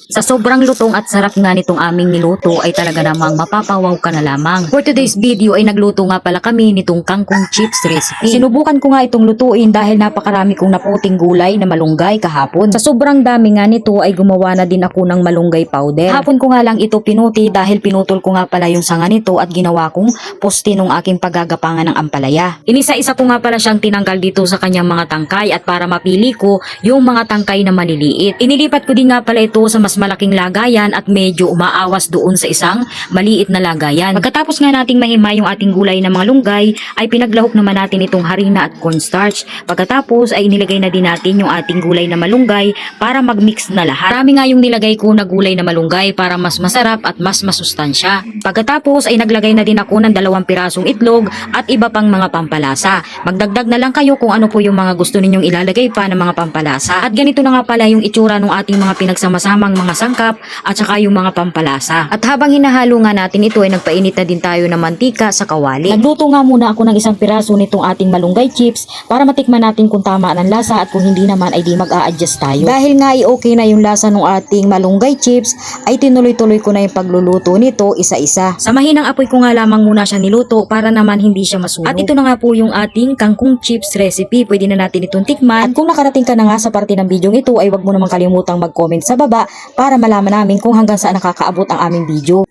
Sa sobrang lutong at sarap nga nitong aming niluto ay talaga namang mapapawaw ka na lamang. For today's video ay nagluto nga pala kami nitong kangkong chips recipe. Sinubukan ko nga itong lutuin dahil napakarami kong naputing gulay na malunggay kahapon. Sa sobrang dami nga nito ay gumawa na din ako ng malunggay powder. Hapon ko nga lang ito pinuti dahil pinutol ko nga pala yung sanga nito at ginawa kong poste nung aking paggagapangan ng ampalaya. Inisa-isa ko nga pala siyang tinanggal dito sa kanyang mga tangkay at para mapili ko yung mga tangkay na maliliit. Inilipat ko din nga pala ito sa mas malaking lagayan at medyo umaawas doon sa isang maliit na lagayan. Pagkatapos nga nating mahimay yung ating gulay na mga lunggay, ay pinaglahok naman natin itong harina at cornstarch. Pagkatapos ay nilagay na din natin yung ating gulay na malunggay para mag-mix na lahat. Marami nga yung nilagay ko na gulay na malunggay para mas masarap at mas masustansya. Pagkatapos ay naglagay na din ako ng 2 pirasong itlog at iba pang mga pampalasa. Magdagdag na lang kayo kung ano po yung mga gusto ninyong ilalagay pa ng mga pampalasa. At ganito na nga pala yung itsura ng ating mga pinagsamsamang mga sangkap at saka yung mga pampalasa. At habang hinahalo nga natin ito ay nagpainit na din tayo ng mantika sa kawali. Nagluto nga muna ako ng 1 piraso nitong ating malunggay chips para matikman natin kung tama ang lasa at kung hindi naman ay di mag-a-adjust tayo. Dahil nga ay okay na yung lasa ng ating malunggay chips ay tinuloy-tuloy ko na yung pagluluto nito isa-isa. Sa mahinang apoy ko nga lamang muna siya niluto para naman hindi siya masunog. At ito na nga po yung ating kangkong chips recipe. Pwede na natin itong tikman. At kung nakarating ka na nga sa parte ng video ito ay wag mo namang kalimutang mag-comment sa baba para malaman namin kung hanggang saan nakakaabot ang aming video.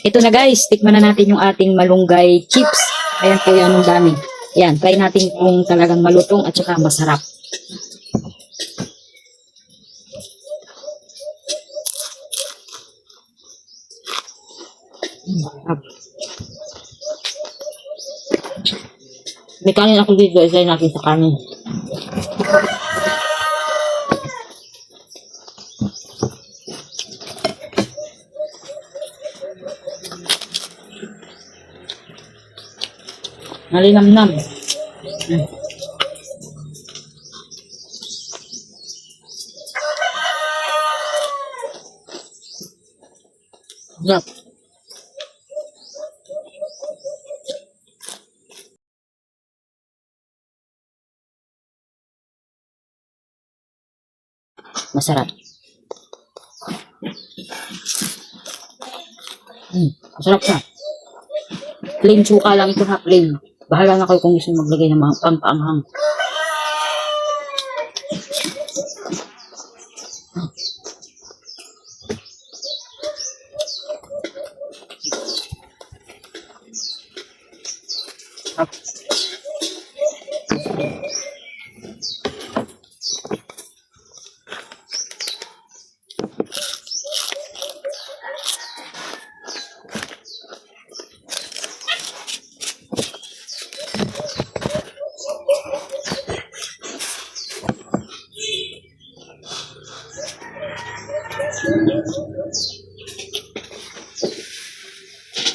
Ito na guys, tikman na natin yung ating malunggay chips. Ayan po yan ang dami. Ayan, try natin kung talagang malutong at saka masarap. May kanin ako dito, isa natin sa kanin. Nalinamnam. Yep. Masarap. Masarap siya. Plain suka lang ito ha, plain. Bahala na kayo kung gusto maglagay ng mga pampaanghang.